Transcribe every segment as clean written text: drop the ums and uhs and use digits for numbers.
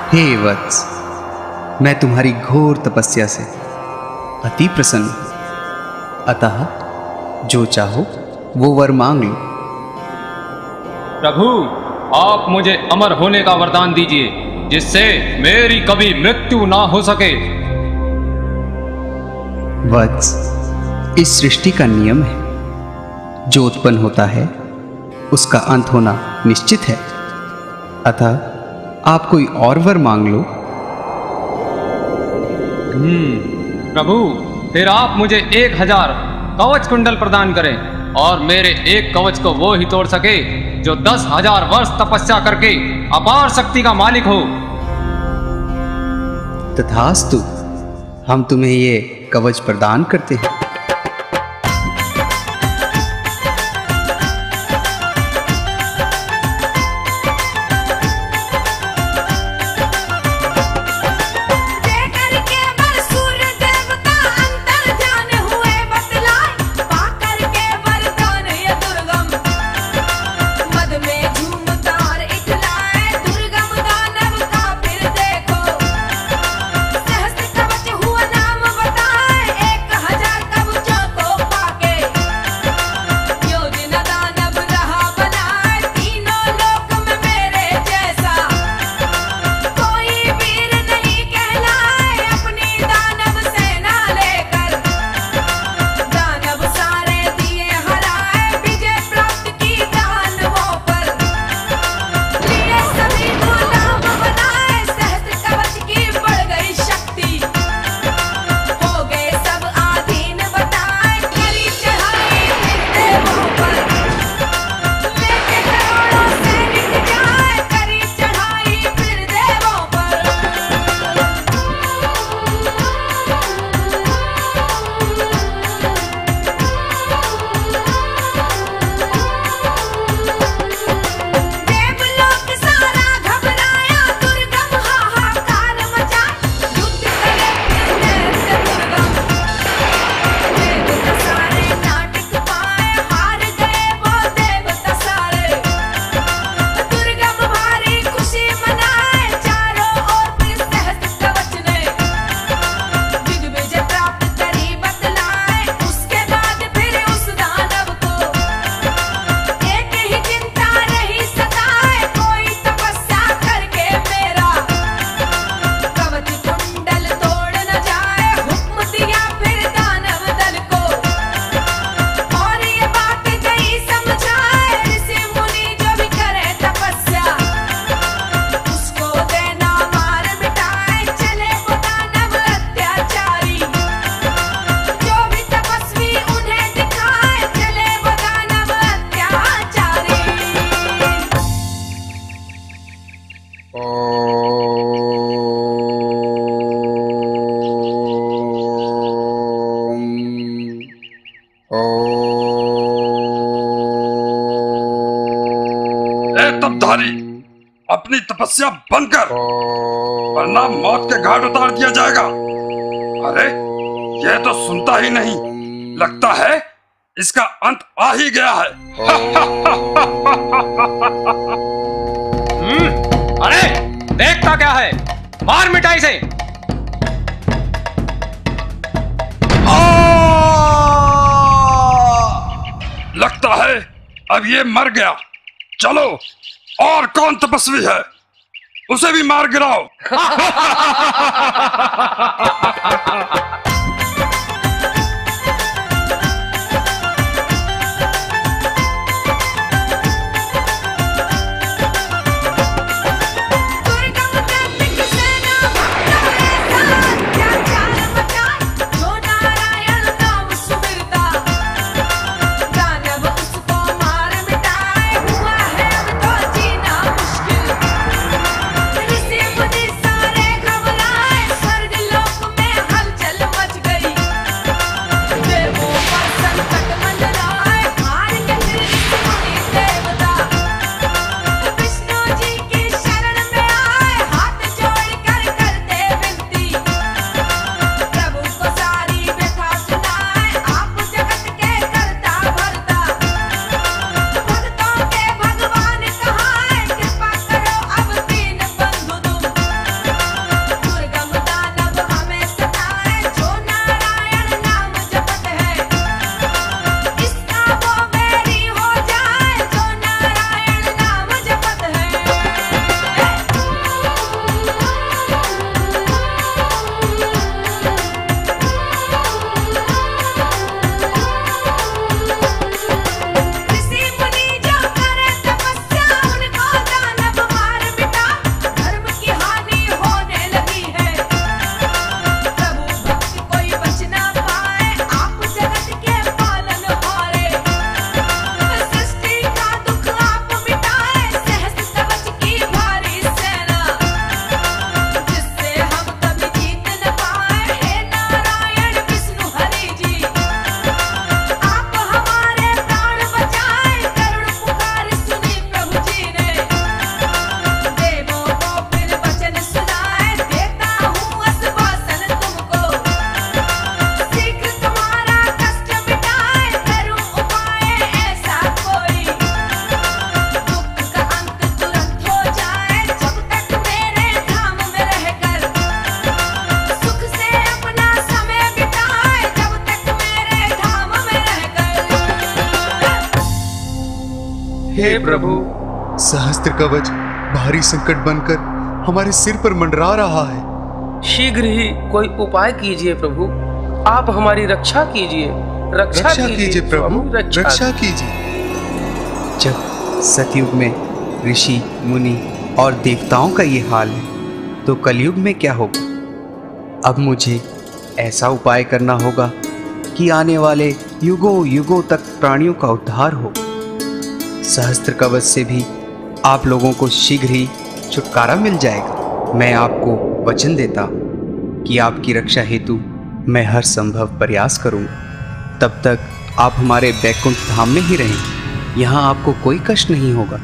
हे वत्स, मैं तुम्हारी घोर तपस्या से अति प्रसन्न हूं, अतः जो चाहो वो वर मांग लो। प्रभु, आप मुझे अमर होने का वरदान दीजिए, जिससे मेरी कभी मृत्यु ना हो सके। वत्स, इस सृष्टि का नियम है, जो उत्पन्न होता है उसका अंत होना निश्चित है, अतः आप कोई और वर मांग लो। प्रभु, फिर आप मुझे 1000 कवच कुंडल प्रदान करें, और मेरे एक कवच को वो ही तोड़ सके जो 10,000 वर्ष तपस्या करके अपार शक्ति का मालिक हो। तथास्तु, हम तुम्हें ये कवच प्रदान करते हैं। तपधारी, अपनी तपस्या बंद कर, वरना मौत के घाट उतार दिया जाएगा। अरे, यह तो सुनता ही नहीं, लगता है इसका अंत आ ही गया है। अरे, देखता क्या है, मार मिटा इसे। लगता है अब ये मर गया। चलो, और कौन तपस्वी है उसे भी मार गिराओ। ऋषि मुनि सारे घबराए, स्वर्ग लोक में हलचल प्रभु। सहस्त्र कवच भारी संकट बनकर हमारे सिर पर मंडरा रहा है। शीघ्र ही कोई उपाय कीजिए प्रभु, आप हमारी रक्षा कीजिए, रक्षा कीजिए प्रभु, रक्षा कीजिए। जब सतयुग में ऋषि मुनि और देवताओं का ये हाल है तो कलयुग में क्या होगा। अब मुझे ऐसा उपाय करना होगा कि आने वाले युगों युगों तक प्राणियों का उद्धार हो। सहस्त्र कवच से भी आप लोगों को शीघ्र ही छुटकारा मिल जाएगा। मैं आपको वचन देता हूँ कि आपकी रक्षा हेतु मैं हर संभव प्रयास करूँगा। तब तक आप हमारे बैकुंठ धाम में ही रहें, यहाँ आपको कोई कष्ट नहीं होगा।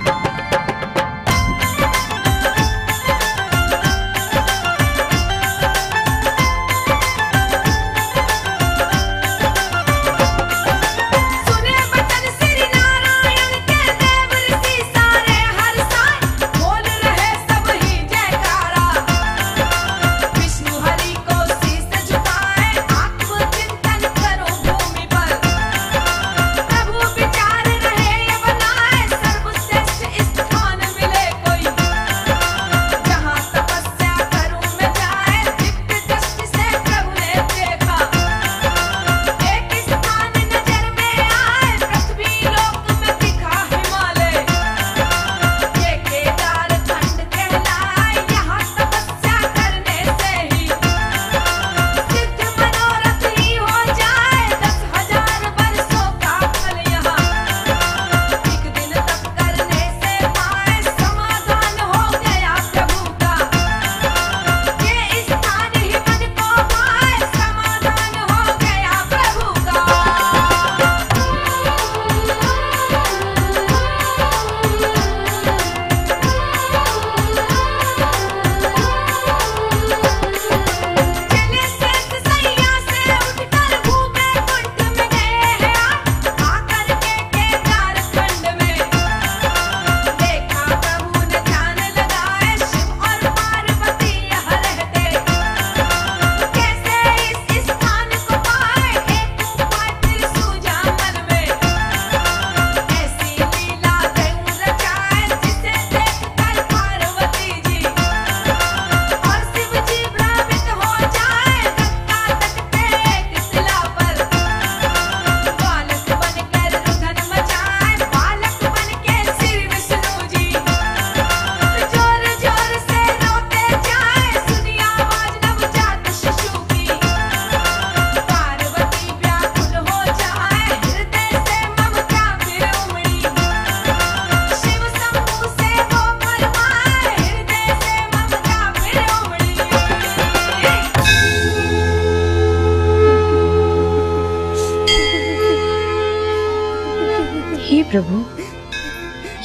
प्रभु,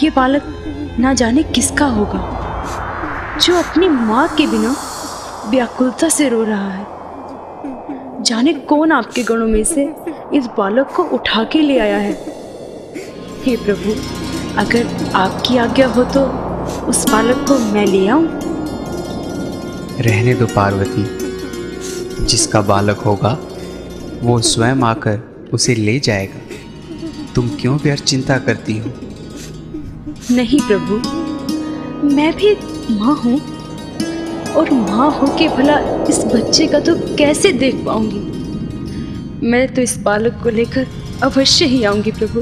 ये बालक ना जाने किसका होगा जो अपनी माँ के बिना व्याकुलता से रो रहा है। जाने कौन आपके गणों में से इस बालक को उठा के ले आया है। हे प्रभु, अगर आपकी आज्ञा हो तो उस बालक को मैं ले आऊं। रहने दो पार्वती, जिसका बालक होगा वो स्वयं आकर उसे ले जाएगा। तुम क्यों व्यर्थ चिंता करती हो? नहीं प्रभु, मैं भी माँ हूँ और माँ हो के भला इस बच्चे का तो कैसे देख पाऊंगी। मैं तो इस बालक को लेकर अवश्य ही आऊंगी प्रभु।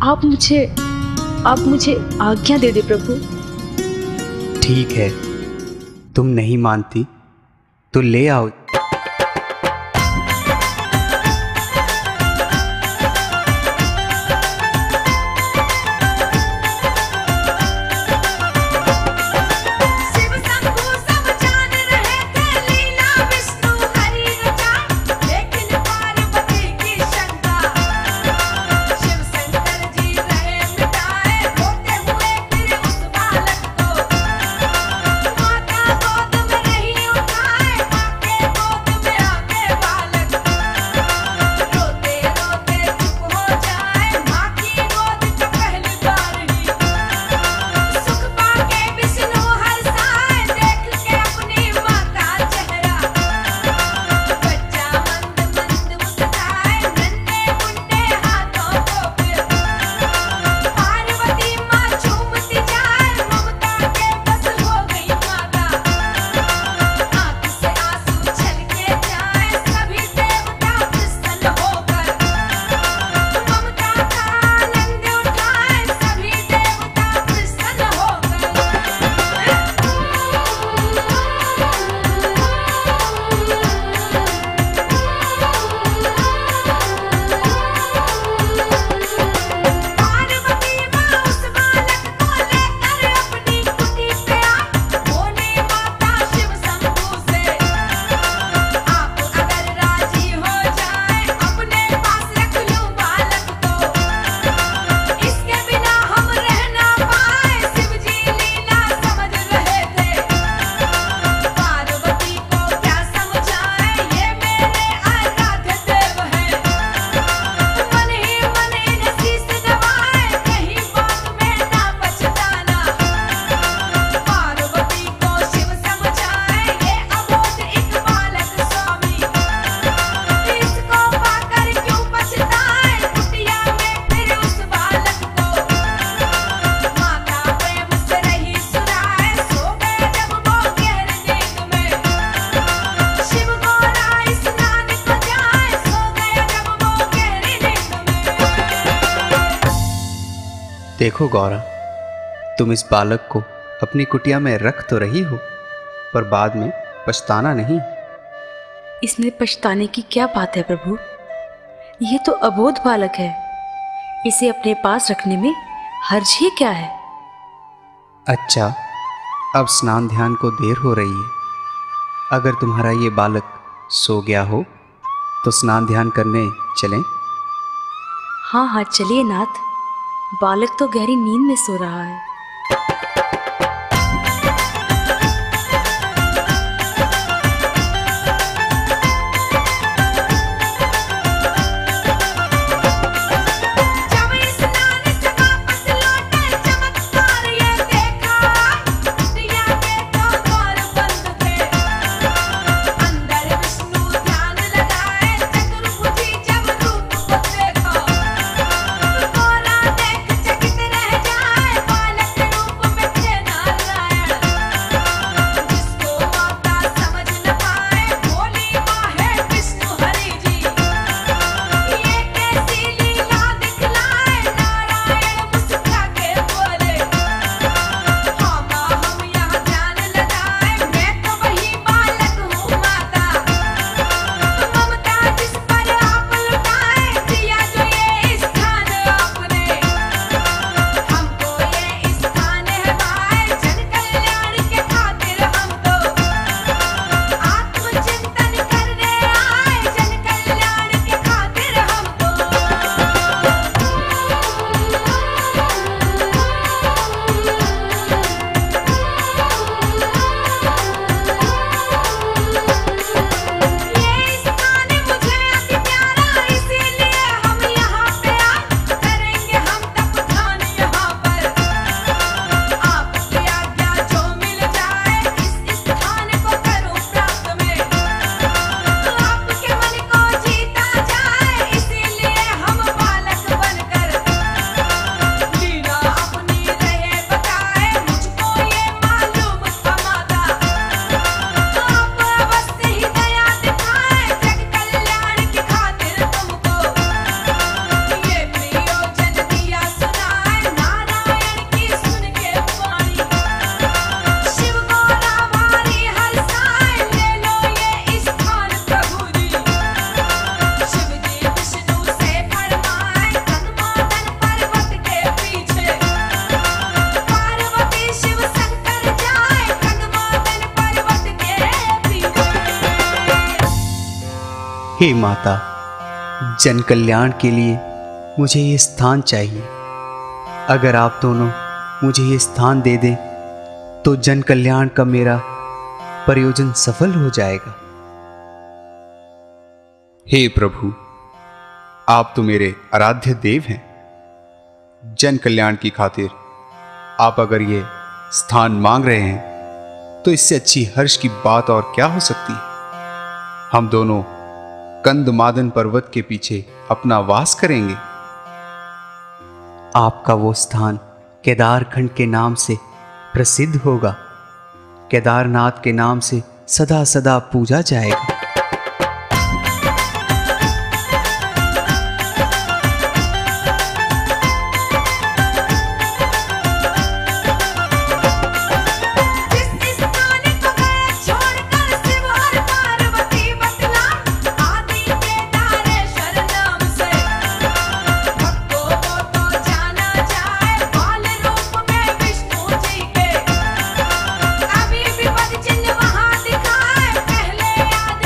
आप मुझे आज्ञा दे दे प्रभु। ठीक है, तुम नहीं मानती तो ले आओ। देखो गौरा, तुम इस बालक को अपनी कुटिया में रख तो रही हो, पर बाद में पछताना नहीं। इसमें पछताने की क्या बात है प्रभु? यह तो अबोध बालक है, इसे अपने पास रखने में हर्ज ही क्या है? अच्छा, अब स्नान ध्यान को देर हो रही है। अगर तुम्हारा ये बालक सो गया हो तो स्नान ध्यान करने चलें? हाँ हाँ चलिए नाथ, बालक तो गहरी नींद में सो रहा है। हे माता, जन कल्याण के लिए मुझे ये स्थान चाहिए। अगर आप दोनों मुझे ये स्थान दे दें तो जन कल्याण का मेरा प्रयोजन सफल हो जाएगा। हे प्रभु, आप तो मेरे आराध्य देव हैं। जन कल्याण की खातिर आप अगर ये स्थान मांग रहे हैं तो इससे अच्छी हर्ष की बात और क्या हो सकती है। हम दोनों कंदमादन पर्वत के पीछे अपना वास करेंगे। आपका वो स्थान केदारखंड के नाम से प्रसिद्ध होगा। केदारनाथ के नाम से सदा सदा पूजा जाएगा। अभी भी पद चिन्ह वहां दिखाए, पहले याद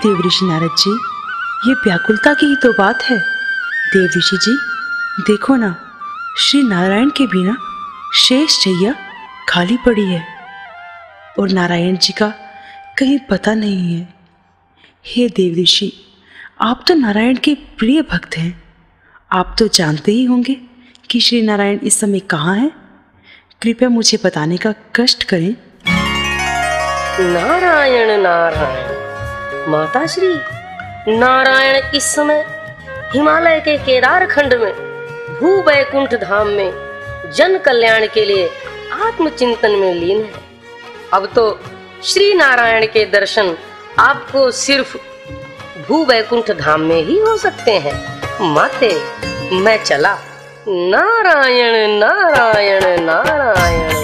देव ऋषि नारद जी, ये व्याकुलता की ही तो बात है। देव ऋषि जी, देखो ना, श्री नारायण के बिना शेष शैया खाली पड़ी है और नारायण जी का कहीं पता नहीं है। हे देव ऋषि, आप तो नारायण के प्रिय भक्त हैं। आप तो जानते ही होंगे कि श्री नारायण इस समय कहाँ हैं। कृपया मुझे बताने का कष्ट करें। नारायण नारायण। माता श्री, नारायण इस समय हिमालय के केदार खंड में भू वैकुंठ धाम में जन कल्याण के लिए आत्मचिंतन में लीन है। अब तो श्री नारायण के दर्शन आपको सिर्फ भू वैकुंठ धाम में ही हो सकते हैं। माते, मैं चला। नारायण नारायण नारायण।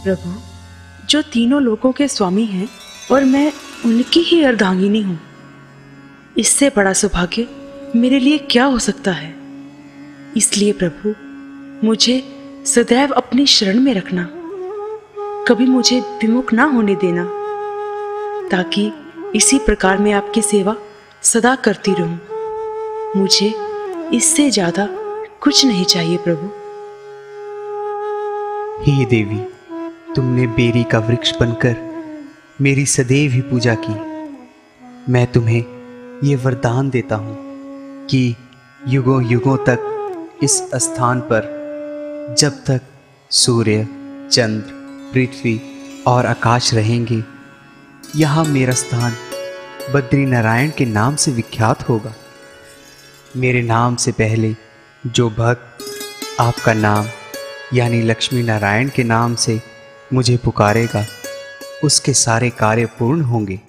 प्रभु, जो तीनों लोकों के स्वामी हैं और मैं उनकी ही अर्धांगिनी हूँ, इससे बड़ा सौभाग्य मेरे लिए क्या हो सकता है। इसलिए प्रभु, मुझे सदैव अपनी शरण में रखना, कभी मुझे विमुख ना होने देना, ताकि इसी प्रकार मैं आपकी सेवा सदा करती रहूं। मुझे इससे ज्यादा कुछ नहीं चाहिए प्रभु। हे देवी, तुमने बेरी का वृक्ष बनकर मेरी सदैव ही पूजा की। मैं तुम्हें ये वरदान देता हूँ कि युगों युगों तक इस स्थान पर, जब तक सूर्य, चंद्र, पृथ्वी और आकाश रहेंगे, यहाँ मेरा स्थान बद्री नारायण के नाम से विख्यात होगा। मेरे नाम से पहले जो भक्त आपका नाम यानी लक्ष्मी नारायण के नाम से मुझे पुकारेगा, उसके सारे कार्य पूर्ण होंगे।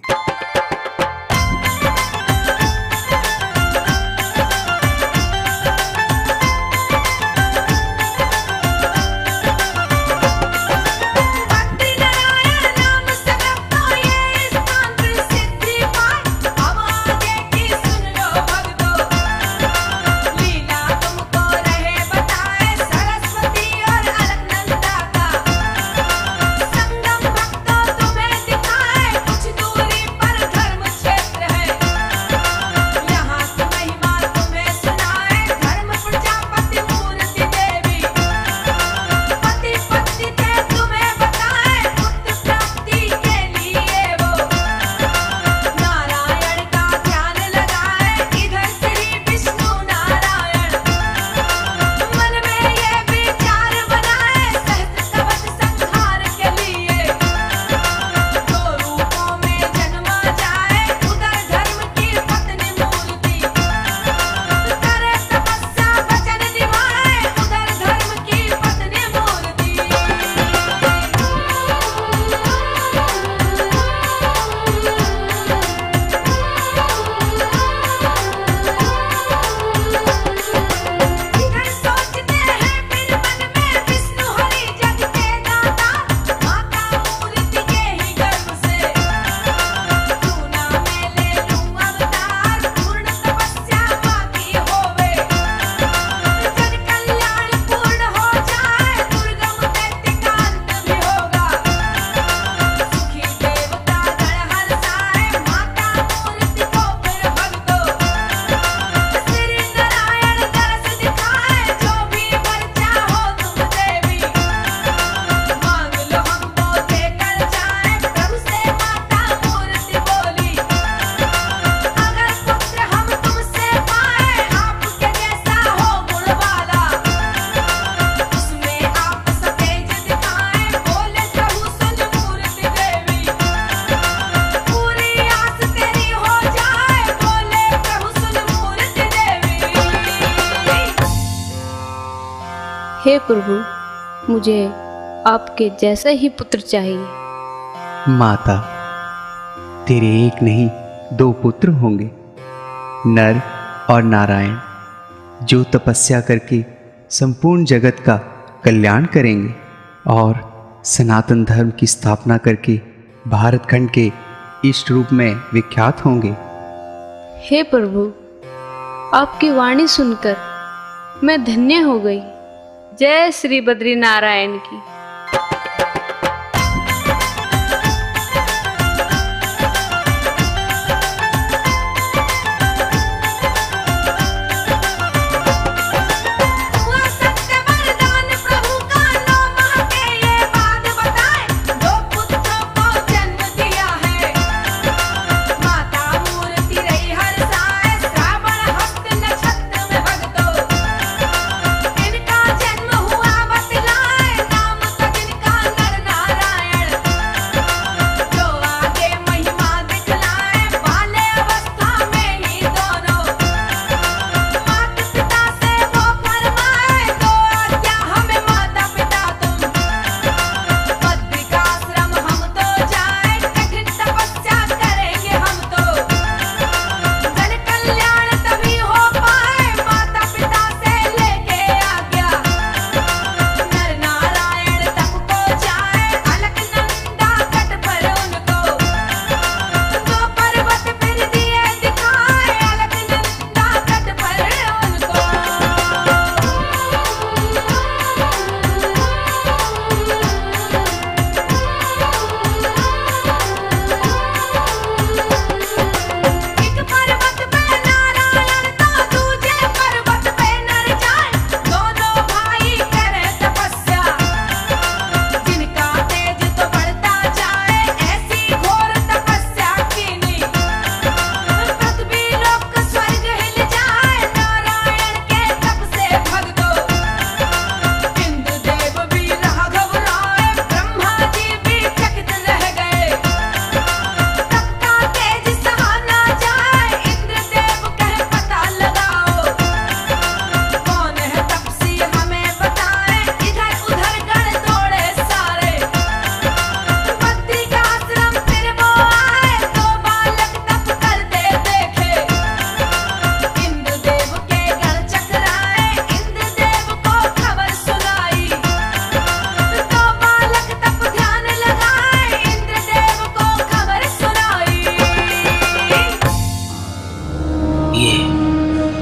दूरी हे प्रभु, मुझे आपके जैसा ही पुत्र चाहिए। माता, तेरे एक नहीं 2 पुत्र होंगे, नर और नारायण, जो तपस्या करके संपूर्ण जगत का कल्याण करेंगे और सनातन धर्म की स्थापना करके भारत खंड के इष्ट रूप में विख्यात होंगे। हे प्रभु, आपकी वाणी सुनकर मैं धन्य हो गई। जय श्री बद्री नारायण की।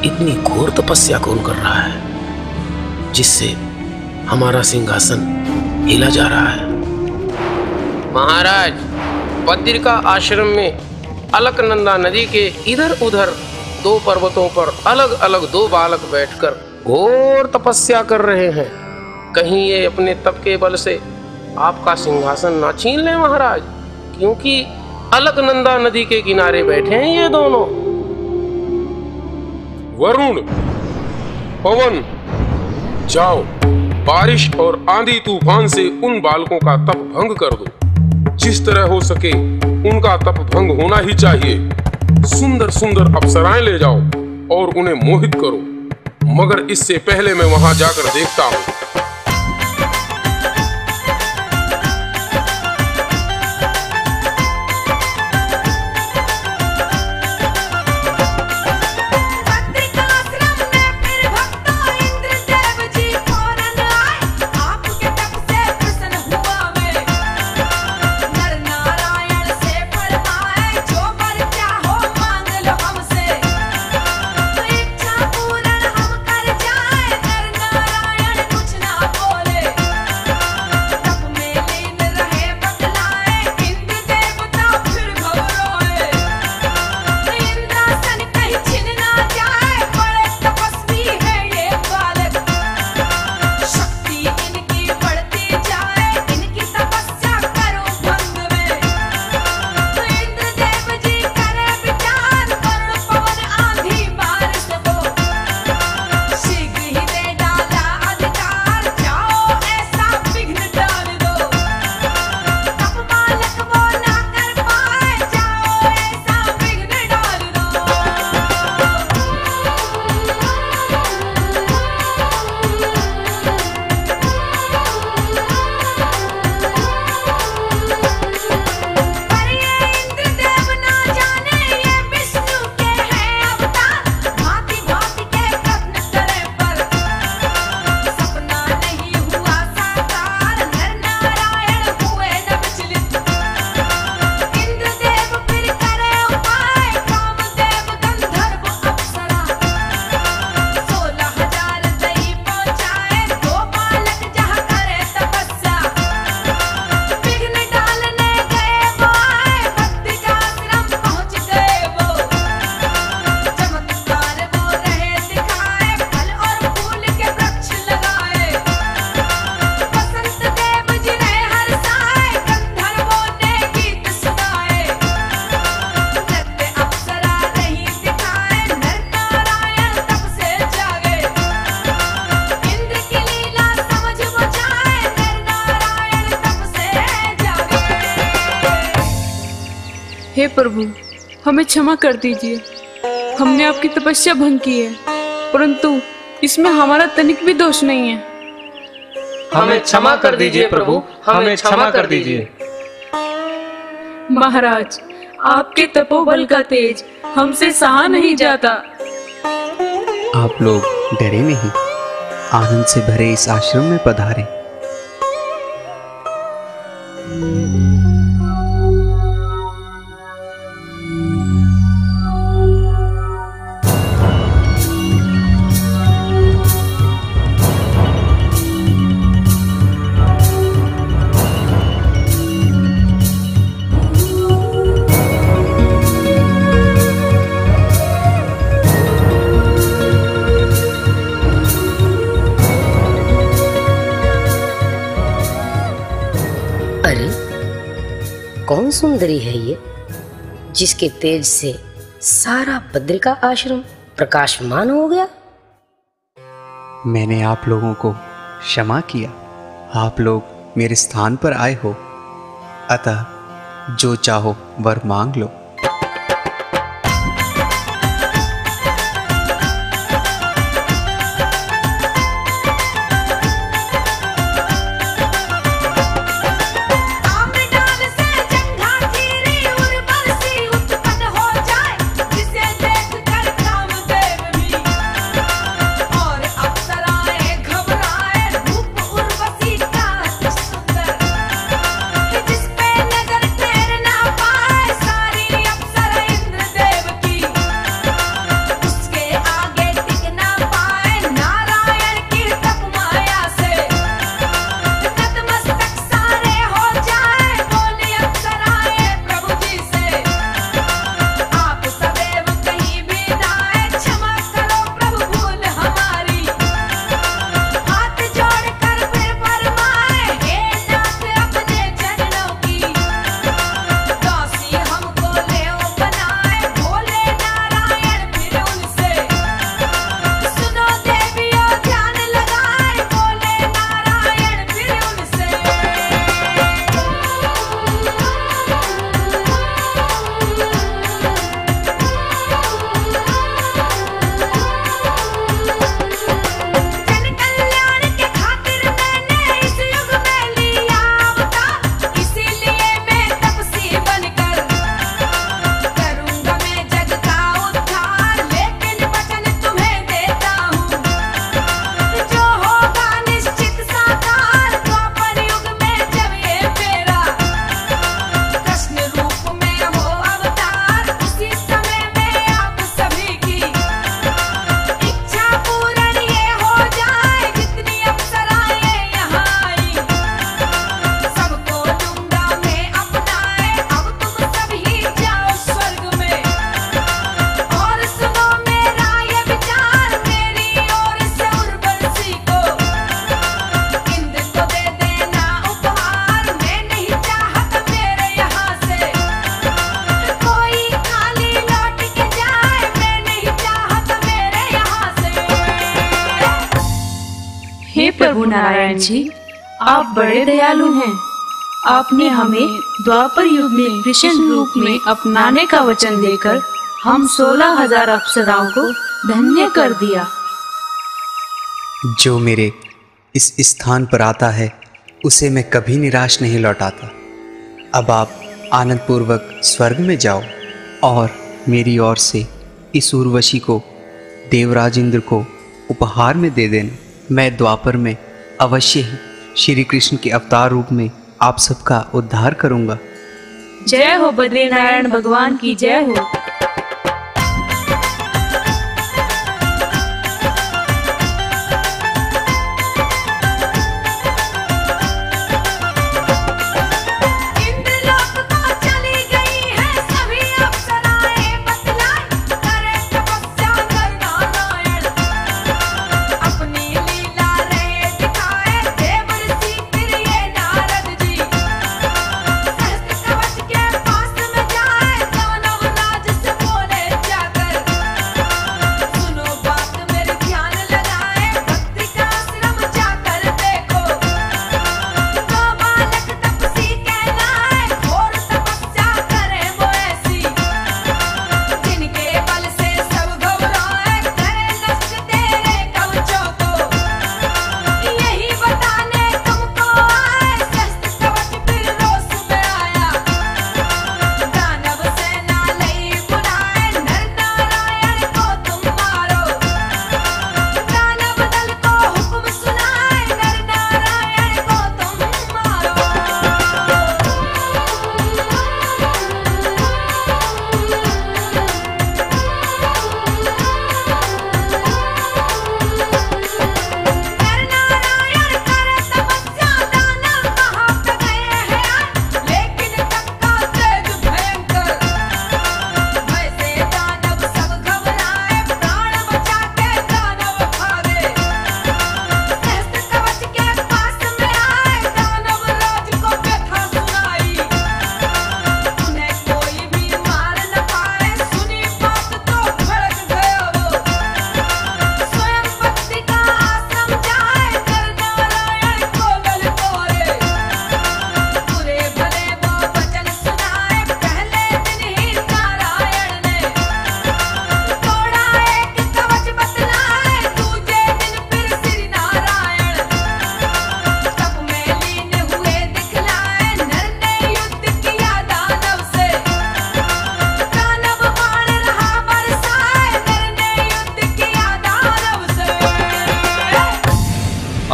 इतनी घोर तपस्या कौन कर रहा है जिससे हमारा सिंहासन हिला जा रहा है? महाराज, बद्रिका आश्रम में अलकनंदा नदी के इधर उधर 2 पर्वतों पर अलग अलग 2 बालक बैठकर घोर तपस्या कर रहे हैं। कहीं ये अपने तप के बल से आपका सिंहासन ना छीन ले महाराज, क्योंकि अलकनंदा नदी के किनारे बैठे हैं ये दोनों। वरुण, पवन, जाओ बारिश और आंधी तूफान से उन बालकों का तप भंग कर दो। जिस तरह हो सके उनका तप भंग होना ही चाहिए। सुंदर सुंदर अप्सराएं ले जाओ और उन्हें मोहित करो, मगर इससे पहले मैं वहां जाकर देखता हूँ। कुछ हे प्रभु, हमें क्षमा कर दीजिए। हमने आपकी तपस्या भंग की है, परंतु इसमें हमारा तनिक भी दोष नहीं है। हमें क्षमा कर दीजिए प्रभु, हमें क्षमा कर दीजिए। महाराज, आपके तपोबल का तेज हमसे सहा नहीं जाता। आप लोग डरे नहीं, आनंद से भरे इस आश्रम में पधारें। कौन सुंदरी है ये, जिसके तेज से सारा बद्री का आश्रम प्रकाशमान हो गया? मैंने आप लोगों को क्षमा किया। आप लोग मेरे स्थान पर आए हो, अतः जो चाहो वर मांग लो। हे प्रभु नारायण जी, आप बड़े दयालु हैं। आपने हमें द्वापर युग में कृष्ण रूप में अपनाने का वचन देकर हम 16,000 अप्सराओं को धन्य कर दिया। जो मेरे इस स्थान पर आता है उसे मैं कभी निराश नहीं लौटाता। अब आप आनंद पूर्वक स्वर्ग में जाओ और मेरी ओर से इस उर्वशी को देवराज इंद्र को उपहार में दे देना। मैं द्वापर में अवश्य ही श्री कृष्ण के अवतार रूप में आप सबका उद्धार करूंगा। जय हो बद्रीनारायण भगवान की जय हो।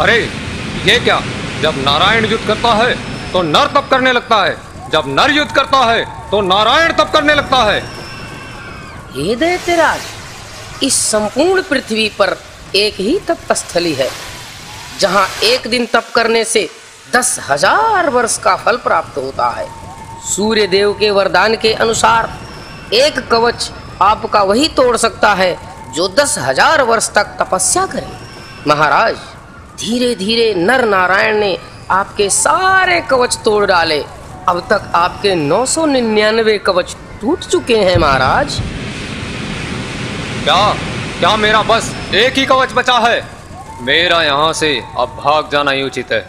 अरे ये क्या, जब नारायण युद्ध करता है तो नर तप करने लगता है, जब नर युद्ध करता है तो नारायण तप करने लगता है। हे दैत्यराज, इस संपूर्ण पृथ्वी पर एक ही तपस्थली है जहां एक दिन तप करने से 10,000 वर्ष का फल प्राप्त होता है। सूर्य देव के वरदान के अनुसार एक कवच आपका वही तोड़ सकता है जो 10,000 वर्ष तक तपस्या करे। महाराज, धीरे धीरे नर नारायण ने आपके सारे कवच तोड़ डाले। अब तक आपके 999 कवच टूट चुके हैं महाराज। क्या मेरा बस एक ही कवच बचा है? मेरा यहाँ से अब भाग जाना ही उचित है।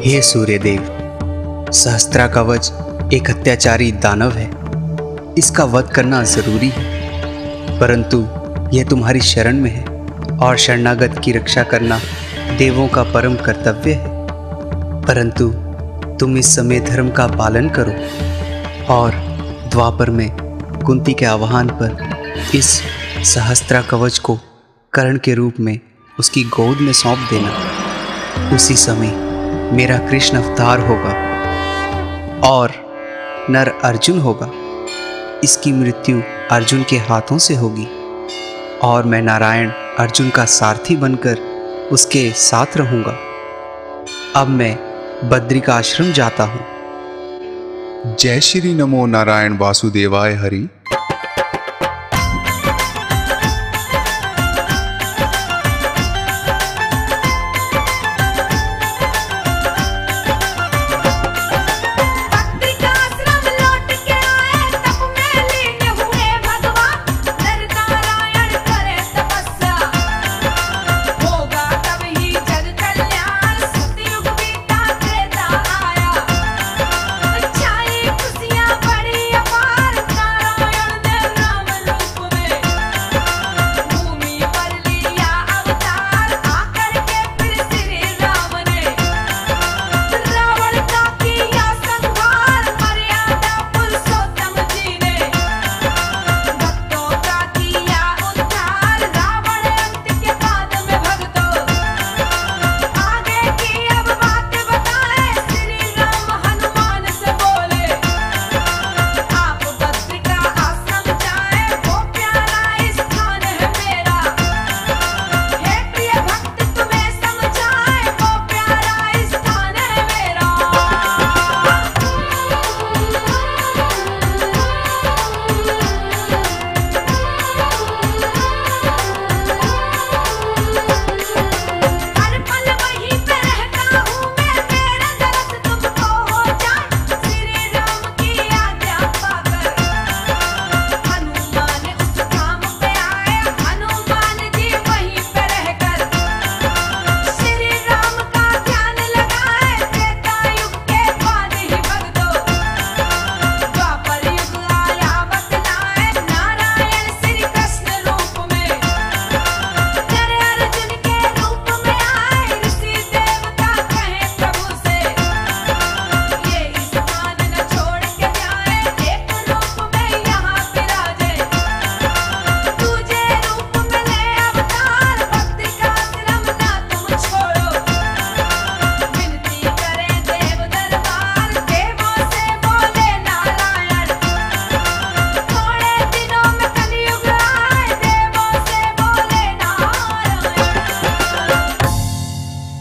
हे सूर्यदेव, सहस्त्रा कवच एक अत्याचारी दानव है। इसका वध करना जरूरी है, परंतु यह तुम्हारी शरण में है और शरणागत की रक्षा करना देवों का परम कर्तव्य है। परंतु तुम इस समय धर्म का पालन करो और द्वापर में कुंती के आह्वान पर इस सहस्त्रा कवच को कर्ण के रूप में उसकी गोद में सौंप देना। उसी समय मेरा कृष्ण अवतार होगा और नर अर्जुन होगा। इसकी मृत्यु अर्जुन के हाथों से होगी और मैं नारायण अर्जुन का सारथी बनकर उसके साथ रहूंगा। अब मैं बद्री का आश्रम जाता हूं। जय श्री नमो नारायण वासुदेवाय हरि।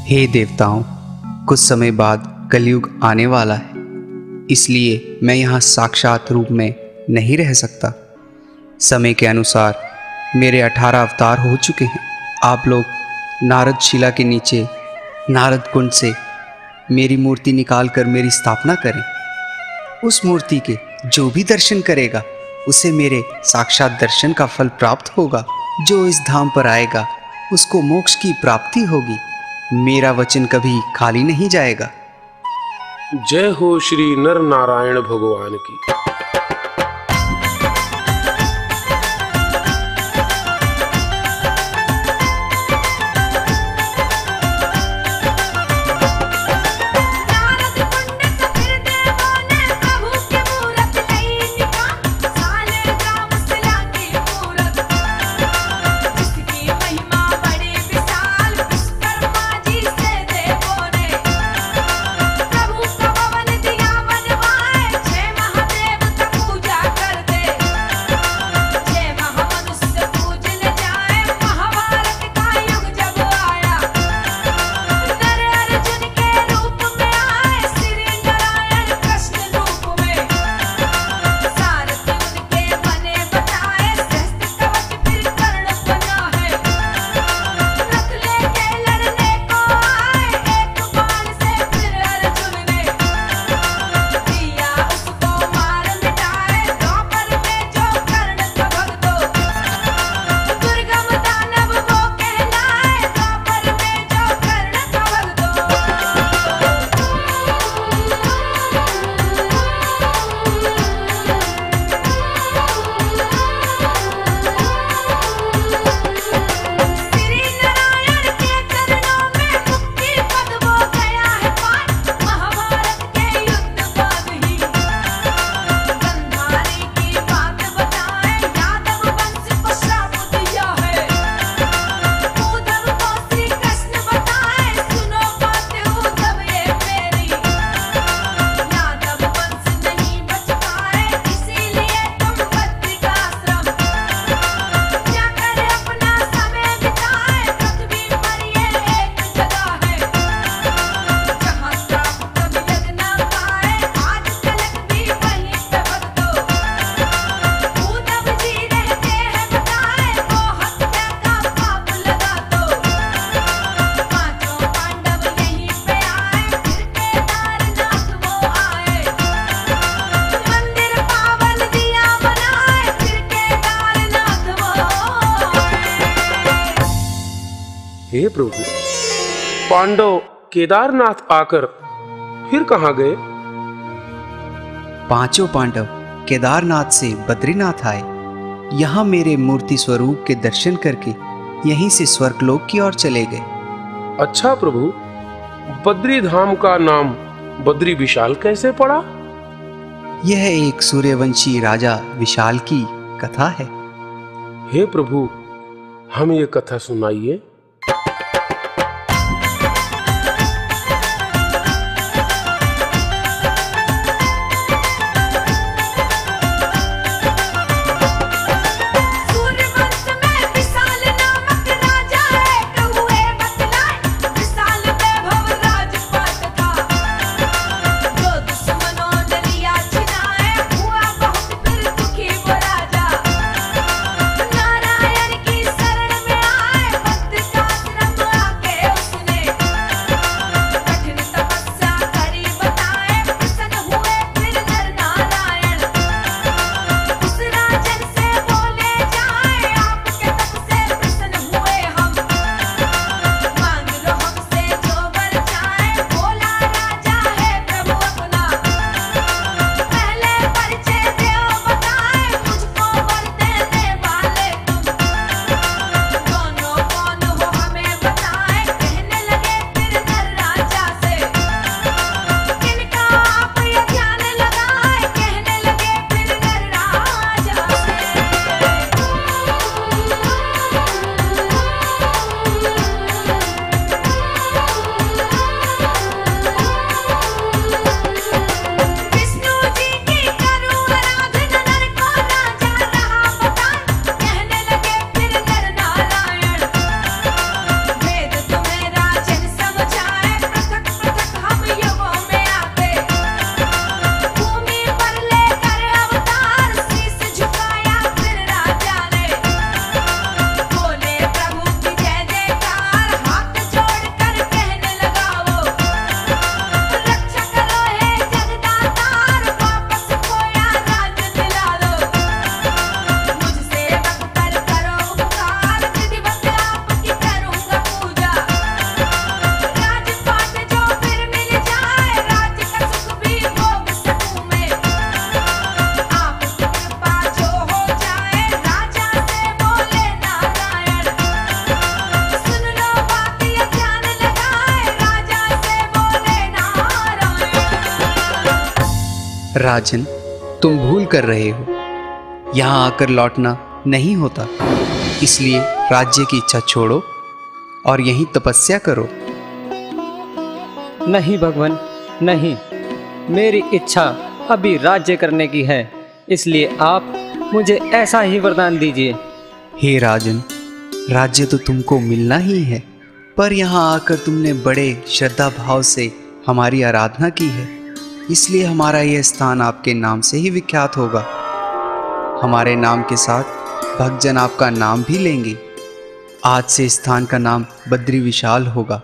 हे देवताओं, कुछ समय बाद कलयुग आने वाला है, इसलिए मैं यहाँ साक्षात रूप में नहीं रह सकता। समय के अनुसार मेरे 18 अवतार हो चुके हैं। आप लोग नारद शिला के नीचे नारद कुंड से मेरी मूर्ति निकालकर मेरी स्थापना करें। उस मूर्ति के जो भी दर्शन करेगा उसे मेरे साक्षात दर्शन का फल प्राप्त होगा। जो इस धाम पर आएगा उसको मोक्ष की प्राप्ति होगी। मेरा वचन कभी खाली नहीं जाएगा। जय हो श्री नर नारायण भगवान की। हे प्रभु, पांडव केदारनाथ आकर फिर कहाँ गए? पांचों पांडव केदारनाथ से बद्रीनाथ आए। यहाँ मेरे मूर्ति स्वरूप के दर्शन करके यहीं से स्वर्गलोक की ओर चले गए। अच्छा प्रभु, बद्री धाम का नाम बद्री विशाल कैसे पड़ा? यह एक सूर्यवंशी राजा विशाल की कथा है। हे प्रभु, हम ये कथा सुनाइए। नारायण की शरण में आए भक्त राजन, तुम भूल कर रहे हो। यहाँ आकर लौटना नहीं होता, इसलिए राज्य की इच्छा छोड़ो और यहीं तपस्या करो। नहीं भगवान, नहीं, मेरी इच्छा अभी राज्य करने की है, इसलिए आप मुझे ऐसा ही वरदान दीजिए। हे राजन, राज्य तो तुमको मिलना ही है, पर यहाँ आकर तुमने बड़े श्रद्धा भाव से हमारी आराधना की है, इसलिए हमारा यह स्थान आपके नाम से ही विख्यात होगा। हमारे नाम के साथ भक्तजन आपका नाम भी लेंगे। आज से स्थान का नाम बद्री विशाल होगा।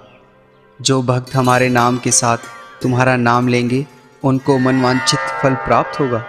जो भक्त हमारे नाम के साथ तुम्हारा नाम लेंगे, उनको मनवांछित फल प्राप्त होगा।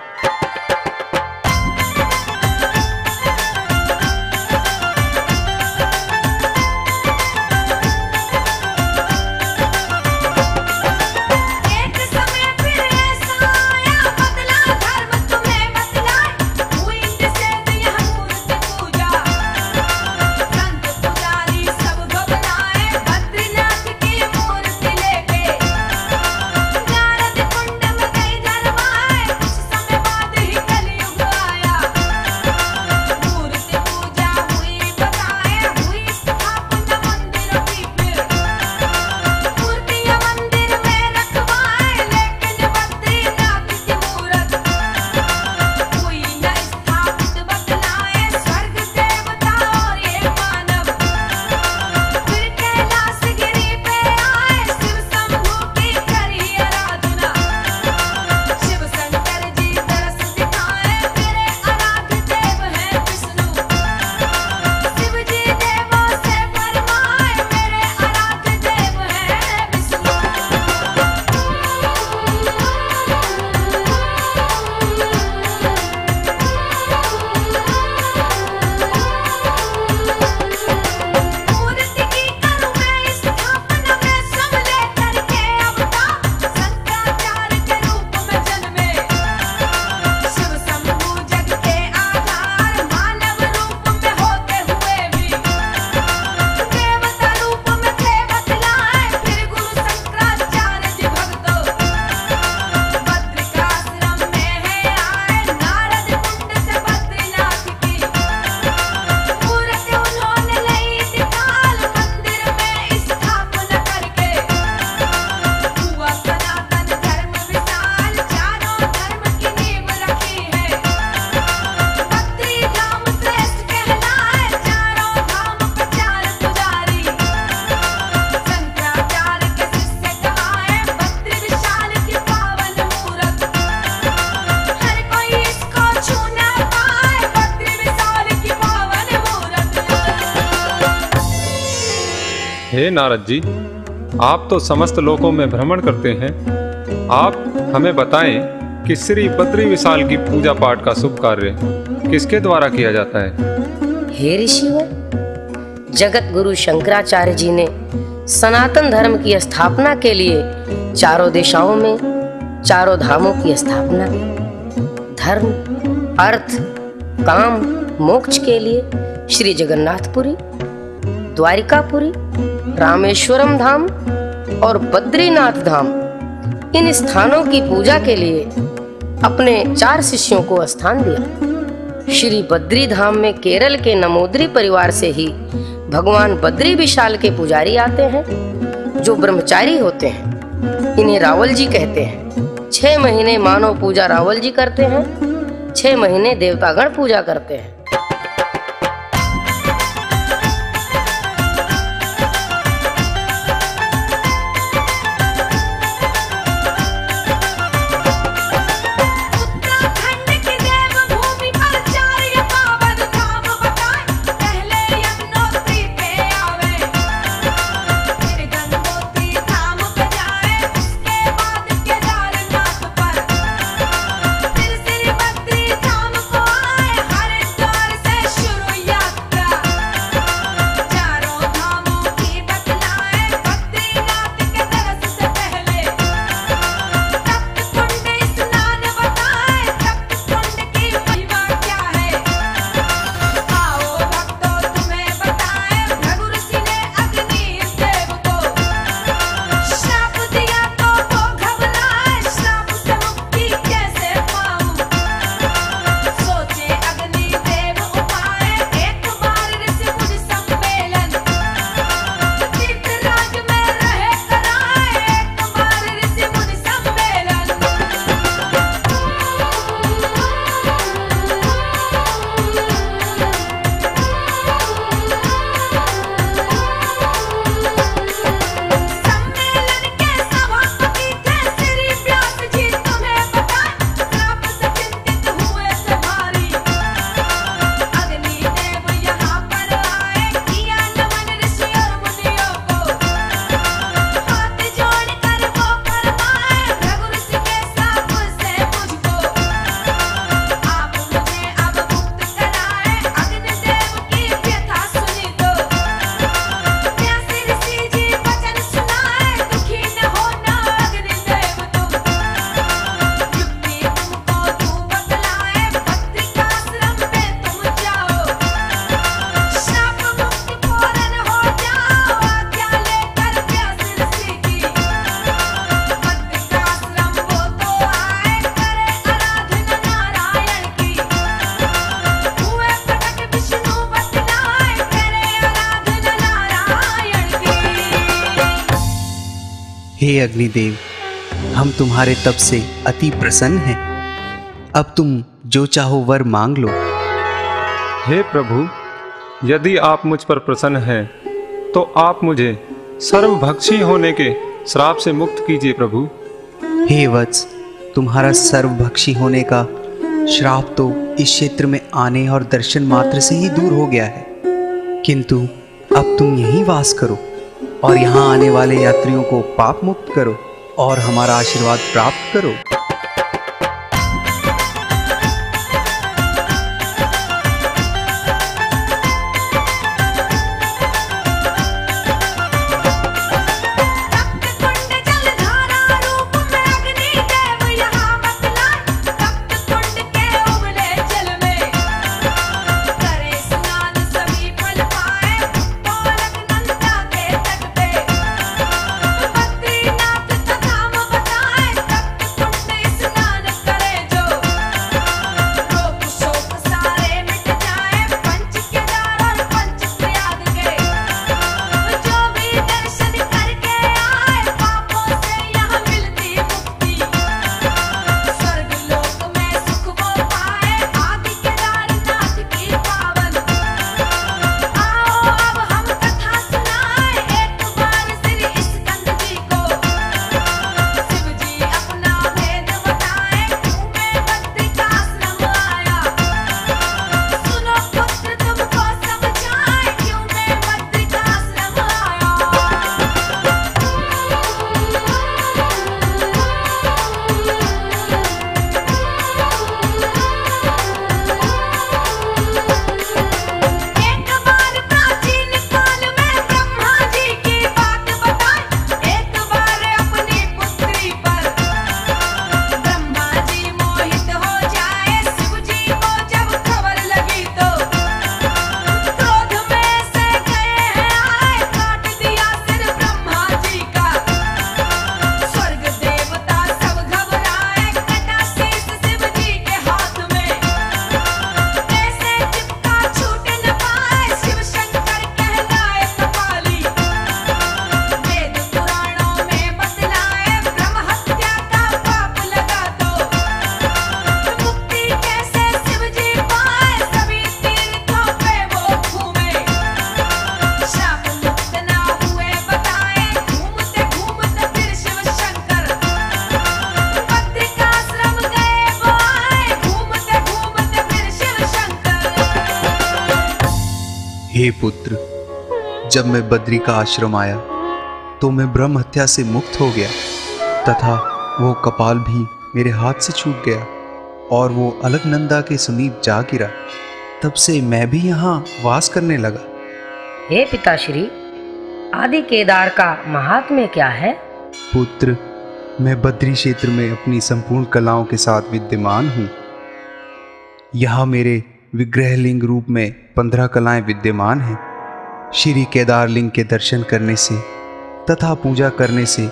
हे नारद जी, आप तो समस्त लोकों में भ्रमण करते हैं। आप हमें बताएं कि श्री बद्री विशाल की पूजा पाठ का शुभ कार्य किसके द्वारा किया जाता है? हे ऋषिवर, जगत गुरु शंकराचार्य जी ने सनातन धर्म की स्थापना के लिए चारों दिशाओं में चारों धामों की स्थापना, धर्म, अर्थ, काम, मोक्ष के लिए श्री जगन्नाथपुरी, द्वारिकापुरी, रामेश्वरम धाम और बद्रीनाथ धाम, इन स्थानों की पूजा के लिए अपने 4 शिष्यों को स्थान दिया। श्री बद्री धाम में केरल के नमोद्री परिवार से ही भगवान बद्री विशाल के पुजारी आते हैं, जो ब्रह्मचारी होते हैं। इन्हें रावल जी कहते हैं। 6 महीने मानव पूजा रावल जी करते हैं, 6 महीने देवतागण पूजा करते हैं। हे अग्निदेव, हम तुम्हारे तप से अति प्रसन्न हैं। अब तुम जो चाहो वर मांग लो। हे प्रभु, यदि आप मुझ पर प्रसन्न हैं तो आप मुझे सर्वभक्षी होने के श्राप से मुक्त कीजिए प्रभु। हे वत्स, तुम्हारा सर्वभक्षी होने का श्राप तो इस क्षेत्र में आने और दर्शन मात्र से ही दूर हो गया है, किंतु अब तुम यहीं वास करो और यहाँ आने वाले यात्रियों को पाप मुक्त करो और हमारा आशीर्वाद प्राप्त करो। हे पुत्र, जब मैं बद्री का आश्रम आया तो मैं ब्रह्म हत्या से मुक्त हो गया तथा वो कपाल भी मेरे हाथ से छूट गया और वो अलकनंदा के समीप जा गिरा। तब से मैं भी यहाँ वास करने लगा। हे पिताश्री, आदि केदार का महात्म्य क्या है? पुत्र, मैं बद्री क्षेत्र में अपनी संपूर्ण कलाओं के साथ विद्यमान हूँ। यहाँ मेरे विग्रह लिंग रूप में 15 कलाएं विद्यमान हैं। श्री केदार लिंग के दर्शन करने से तथा पूजा करने से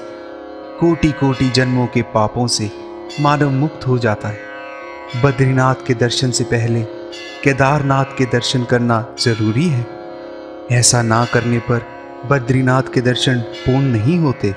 कोटि कोटि जन्मों के पापों से मानव मुक्त हो जाता है। बद्रीनाथ के दर्शन से पहले केदारनाथ के दर्शन करना जरूरी है। ऐसा ना करने पर बद्रीनाथ के दर्शन पूर्ण नहीं होते।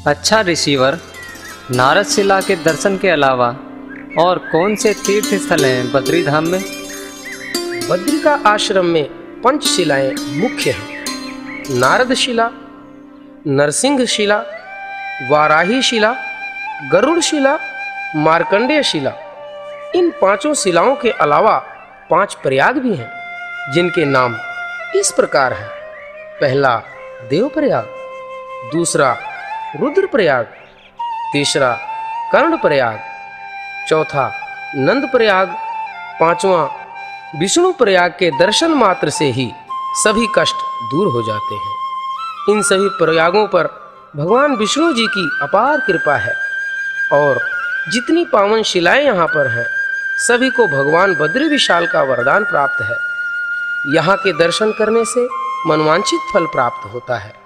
अच्छा ऋषिवर, नारद शिला के दर्शन के अलावा और कौन से तीर्थ स्थल हैं बद्री धाम में? बद्री का आश्रम में 5 शिलाएं मुख्य हैं। नारद शिला, नरसिंह शिला, वाराही शिला, गरुड़ शिला, मार्कंडेय शिला। इन 5 शिलाओं के अलावा 5 प्रयाग भी हैं, जिनके नाम इस प्रकार हैं। पहला देव प्रयाग, दूसरा रुद्र प्रयाग, तीसरा कर्ण प्रयाग, चौथा नंद प्रयाग, 5वां विष्णु प्रयाग के दर्शन मात्र से ही सभी कष्ट दूर हो जाते हैं। इन सभी प्रयागों पर भगवान विष्णु जी की अपार कृपा है और जितनी पावन शिलाएं यहाँ पर हैं, सभी को भगवान बद्री विशाल का वरदान प्राप्त है। यहाँ के दर्शन करने से मनवांछित फल प्राप्त होता है।